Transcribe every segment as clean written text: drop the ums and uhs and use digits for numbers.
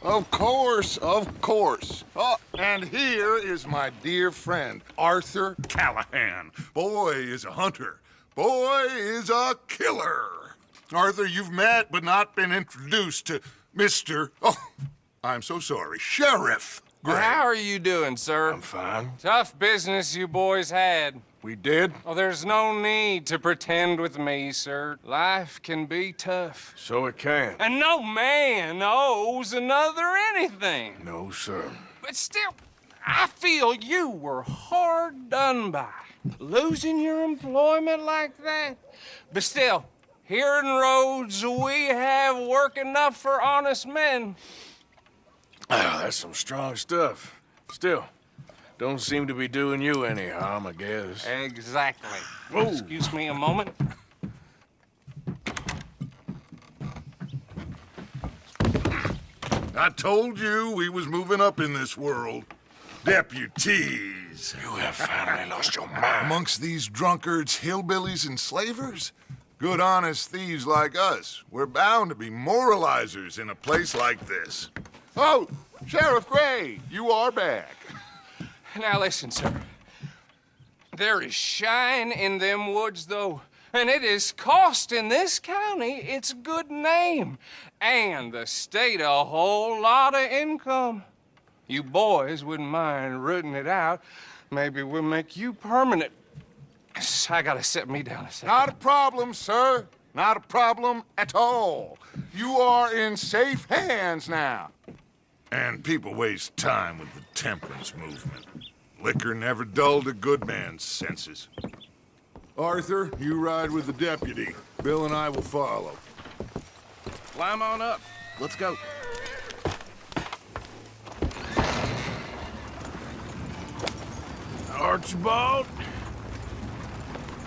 Of course, of course. Oh, and here is my dear friend, Arthur Callahan. Boy is a hunter. Boy is a killer. Arthur, you've met but not been introduced to Mr. Oh, I'm so sorry, Sheriff Gray. How are you doing, sir? I'm fine. Tough business you boys had. We did? Oh, there's no need to pretend with me, sir. Life can be tough. So it can. And no man owes another anything. No, sir. But still, I feel you were hard done by. Losing your employment like that. But still, here in Rhodes, we have work enough for honest men. Oh, that's some strong stuff. Still, don't seem to be doing you any harm, I guess. Exactly. Whoa. Excuse me a moment. I told you we was moving up in this world. Deputies. You have finally lost your mind. Amongst these drunkards, hillbillies, and slavers? Good honest thieves like us. We're bound to be moralizers in a place like this. Oh, Sheriff Gray, you are back. Now listen, sir. There is shine in them woods, though, and it is costing this county its good name and the state a whole lot of income. You boys wouldn't mind rooting it out. Maybe we'll make you permanent. I gotta set me down a second. Not a problem, sir. Not a problem at all. You are in safe hands now. And people waste time with the temperance movement. Liquor never dulled a good man's senses. Arthur, you ride with the deputy. Bill and I will follow. Climb on up. Let's go. Archibald?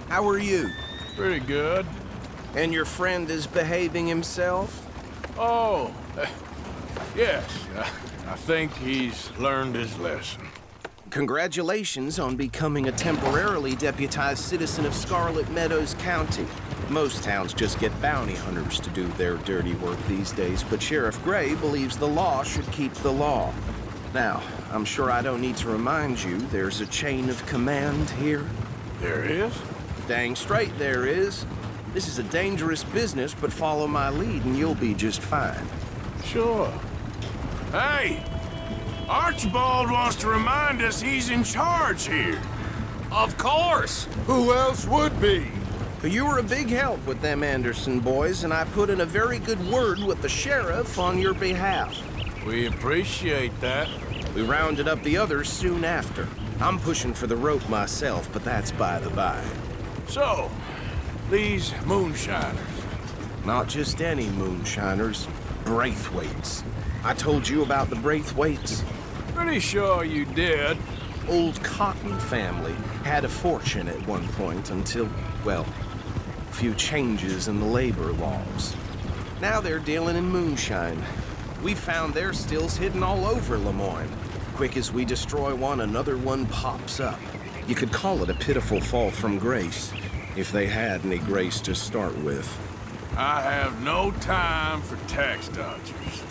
How are you? Pretty good. And your friend is behaving himself? Oh, yes. I think he's learned his lesson. Congratulations on becoming a temporarily deputized citizen of Scarlet Meadows County. Most towns just get bounty hunters to do their dirty work these days, but Sheriff Gray believes the law should keep the law. Now, I'm sure I don't need to remind you there's a chain of command here. There is? Dang straight there is. This is a dangerous business, but follow my lead and you'll be just fine. Sure. Hey! Archibald wants to remind us he's in charge here. Of course! Who else would be? You were a big help with them Anderson boys, and I put in a very good word with the sheriff on your behalf. We appreciate that. We rounded up the others soon after. I'm pushing for the rope myself, but that's by the by. So, these moonshiners. Not just any moonshiners, Braithwaites. I told you about the Braithwaites. Pretty sure you did. Old Cotton family had a fortune at one point until, well, a few changes in the labor laws. Now they're dealing in moonshine. We found their stills hidden all over Lemoyne. Quick as we destroy one, another one pops up. You could call it a pitiful fall from grace, if they had any grace to start with. I have no time for tax dodgers.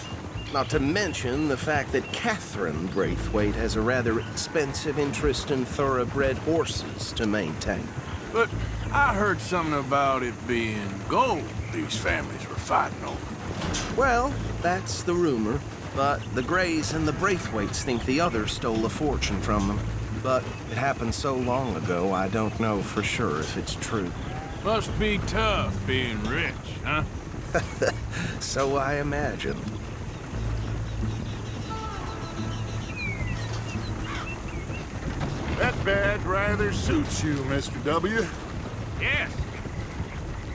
Not to mention the fact that Catherine Braithwaite has a rather expensive interest in thoroughbred horses to maintain. But I heard something about it being gold these families were fighting over. Well, that's the rumor. But the Grays and the Braithwaites think the others stole a fortune from them. But it happened so long ago, I don't know for sure if it's true. Must be tough being rich, huh? So I imagine. That badge rather suits you, Mr. W. Yes,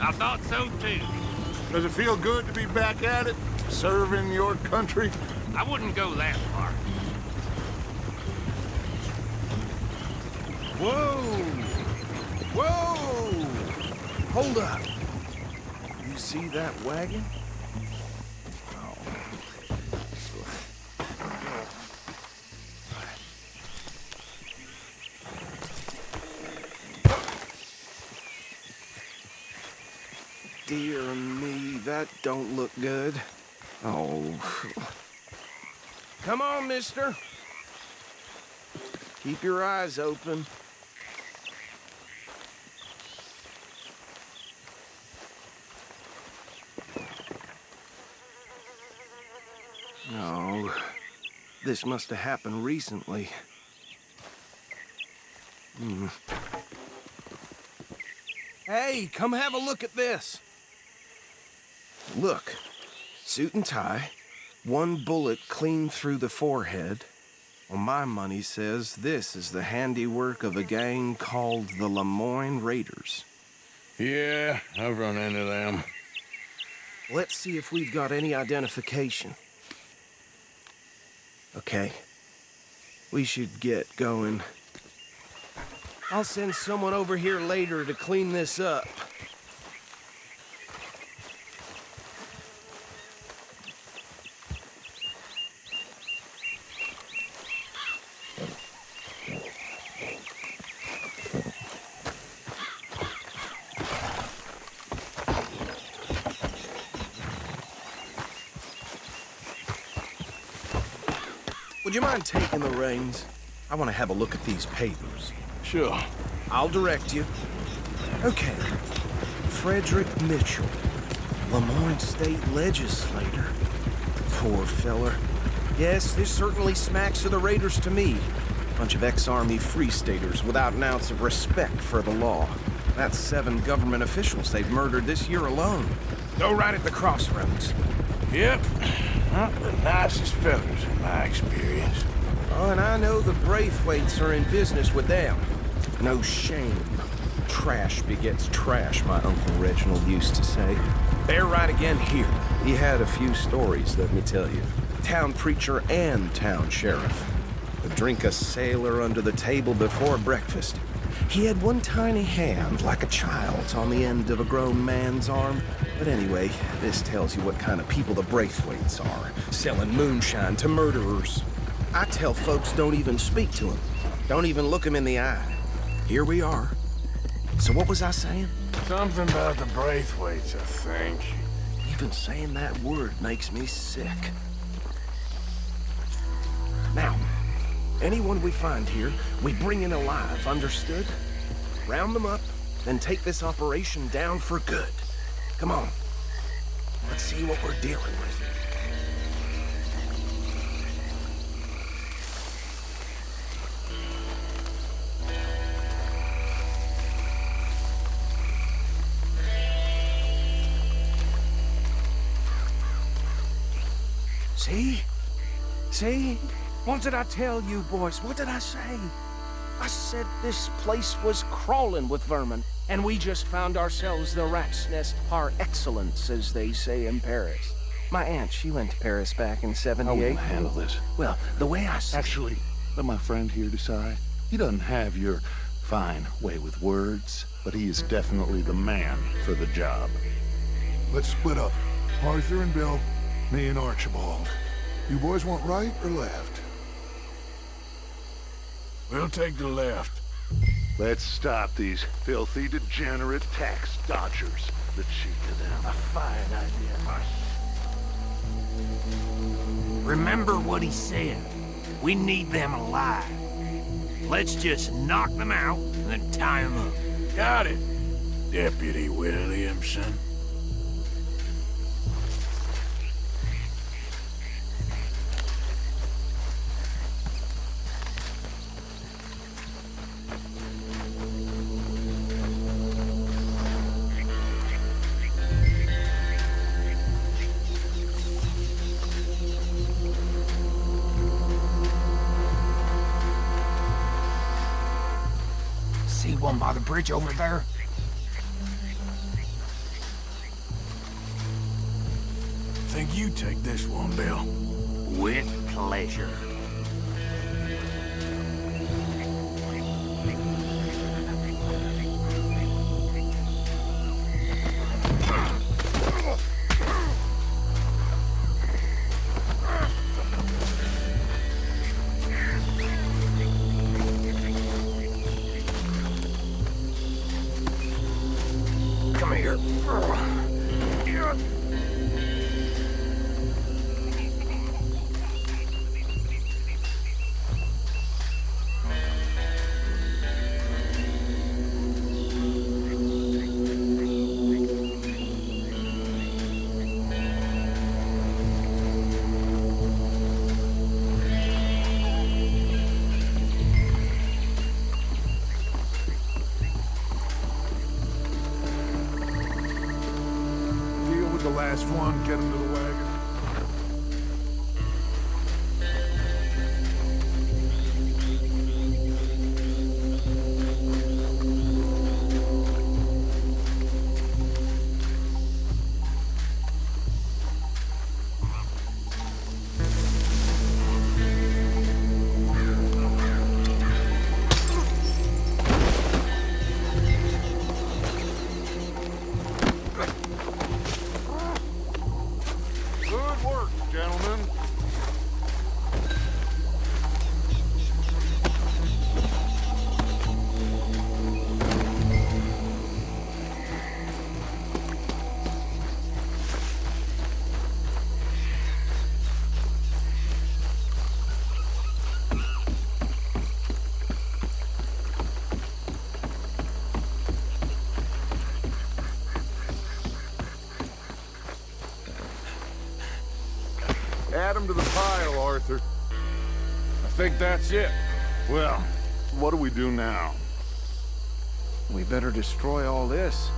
I thought so too. Does it feel good to be back at it, serving your country? I wouldn't go that far. Whoa! Whoa! Hold up. You see that wagon? Dear me, that don't look good. Oh. Come on, mister. Keep your eyes open. No, this must have happened recently. Hey, come have a look at this. Look, suit and tie, one bullet clean through the forehead. Well, my money says this is the handiwork of a gang called the Lemoyne Raiders. Yeah, I've run into them. Let's see if we've got any identification. Okay. We should get going. I'll send someone over here later to clean this up. Would you mind taking the reins? I want to have a look at these papers. Sure. I'll direct you. Okay. Frederick Mitchell, Lemoyne State Legislator. Poor feller. Yes, this certainly smacks of the Raiders to me. Bunch of ex-Army Free Staters without an ounce of respect for the law. That's 7 government officials they've murdered this year alone. Go right at the crossroads. Yep. Not the nicest fellas in my experience. Oh, and I know the Braithwaites are in business with them. No shame. Trash begets trash, my Uncle Reginald used to say. They're right again here. He had a few stories, let me tell you. Town preacher and town sheriff. Would drink a sailor under the table before breakfast. He had one tiny hand, like a child's, on the end of a grown man's arm. But anyway, this tells you what kind of people the Braithwaites are. Selling moonshine to murderers. I tell folks don't even speak to him. Don't even look him in the eye. Here we are. So what was I saying? Something about the Braithwaites, I think. Even saying that word makes me sick. Now, anyone we find here, we bring in alive, understood? Round them up, then take this operation down for good. Come on. Let's see what we're dealing with. See? See? What did I tell you, boys? What did I say? I said this place was crawling with vermin, and we just found ourselves the rat's nest par excellence, as they say in Paris. My aunt, she went to Paris back in '78. I will handle this. Well, the way I see Actually, let my friend here decide. He doesn't have your fine way with words, but he is definitely the man for the job. Let's split up. Arthur and Bill, me and Archibald. You boys want right or left? We'll take the left. Let's stop these filthy, degenerate tax dodgers. The cheek of them. A fine idea. Remember what he said. We need them alive. Let's just knock them out and then tie them up. Got it, Deputy Williamson. See one by the bridge over there? Think you take this one, Bill. With pleasure. Come here. on, get him to the wagon. Good work, gentlemen. Add him to the pile, Arthur. I think that's it. Well, what do we do now? We better destroy all this.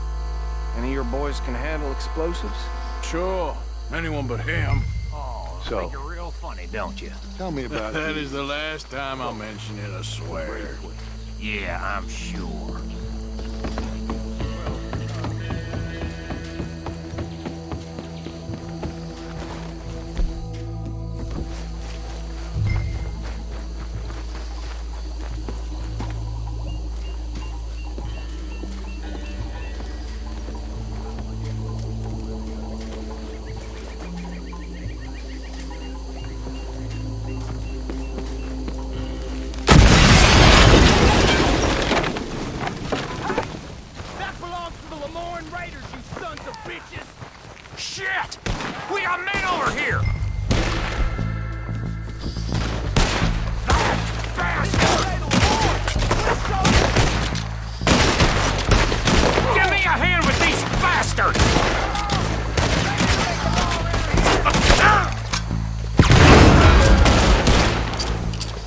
Any of your boys can handle explosives? Sure. Anyone but him. Oh, So- think you're real funny, don't you? Tell me about That the- is the last time I'll mention it, I swear. Yeah, I'm sure. That belongs to the Lemoyne Raiders, you sons of bitches! Shit! We got men over here! Give me a hand with these bastards!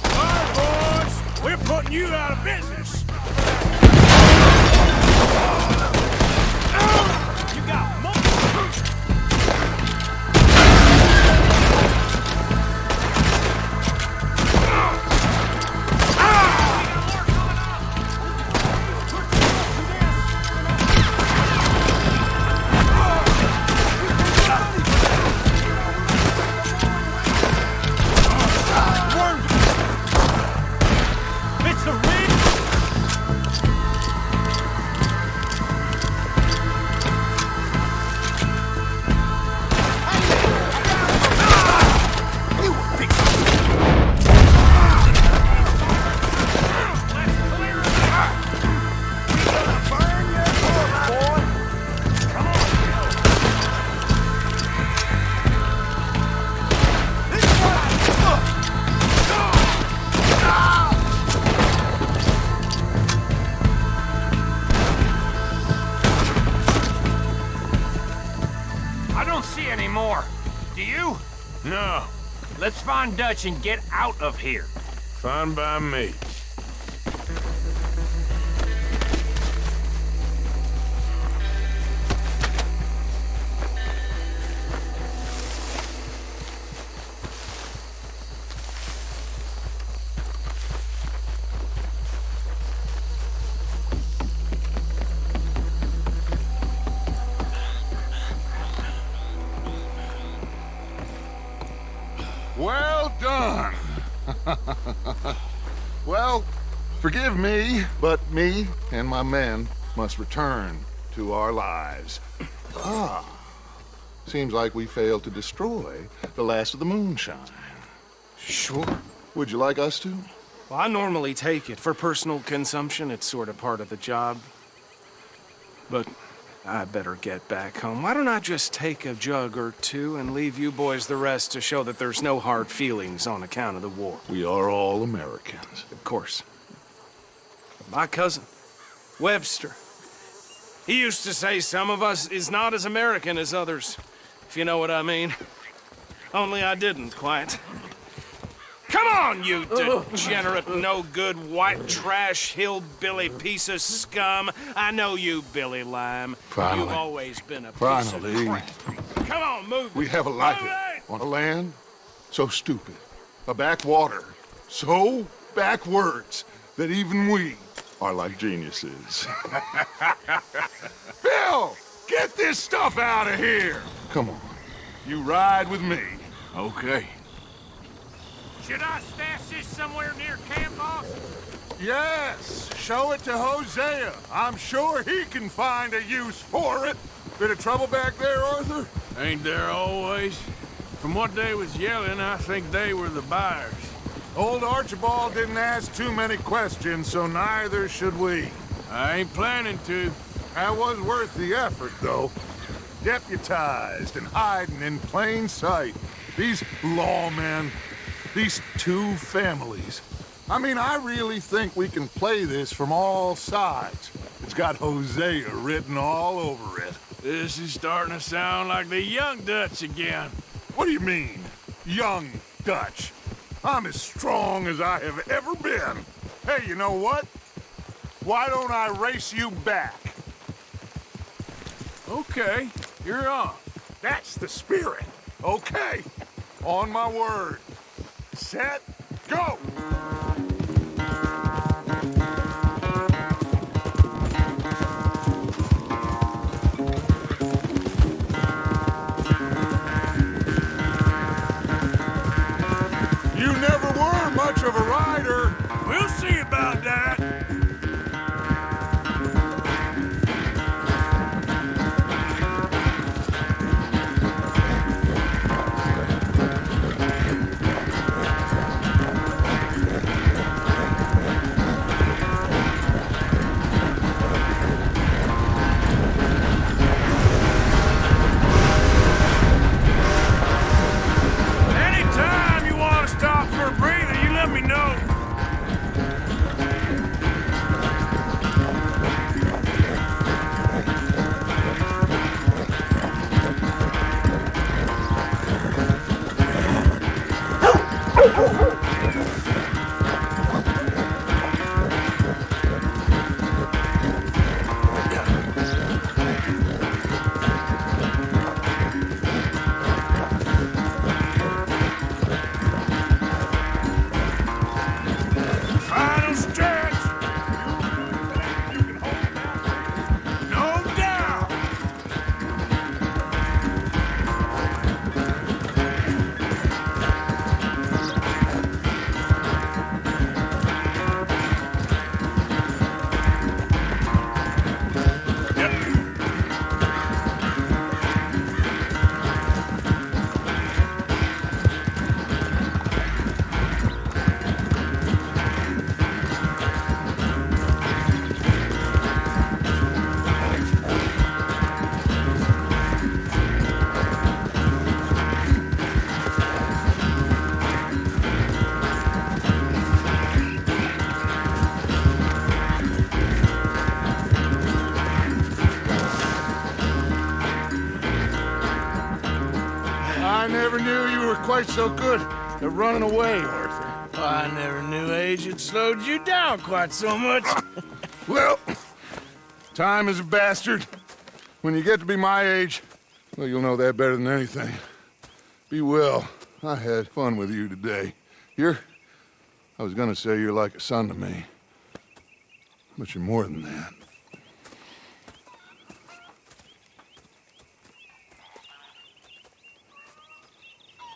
All right, boys. We're putting you out of business. You got money! It's the ring! I don't see any more. Do you? No. Let's find Dutch and get out of here. Fine by me. Well done. Well, forgive me, but me and my men must return to our lives. Seems like we failed to destroy the last of the moonshine. Sure. Would you like us to? Well, I normally take it. For personal consumption, it's sort of part of the job. But I better get back home. Why don't I just take a jug or two and leave you boys the rest to show that there's no hard feelings on account of the war? We are all Americans. Of course. My cousin, Webster, he used to say some of us is not as American as others, if you know what I mean. Only I didn't quite. Come on, you degenerate, no-good, white trash, hillbilly piece of scum. I know you, Billy Lime. Finally. You've always been a piece of Finally. crap. Come on, move it. We have a life Move it! on a land so stupid, a backwater so backwards that even we are like geniuses. Bill, get this stuff out of here. Come on, you ride with me. Okay. Should I stash this somewhere near camp, boss? Yes, show it to Hosea. I'm sure he can find a use for it. Bit of trouble back there, Arthur? Ain't there always? From what they was yelling, I think they were the buyers. Old Archibald didn't ask too many questions, so neither should we. I ain't planning to. That was worth the effort, though. Deputized and hiding in plain sight. These lawmen, these two families. I mean, I really think we can play this from all sides. It's got Hosea written all over it. This is starting to sound like the Young Dutch again. What do you mean, young Dutch? I'm as strong as I have ever been. Hey, you know what? Why don't I race you back? Okay, you're on. That's the spirit. Okay, on my word. Set, go! You never were much of a rider. We'll see about that. Anytime you want to stop for a breather, you let me know. Final stretch. No doubt. I never knew you were quite so good at running away, Arthur. I never knew age had slowed you down quite so much. Well, time is a bastard. When you get to be my age, well, you'll know that better than anything. Be well. I had fun with you today. I was gonna say you're like a son to me. But you're more than that.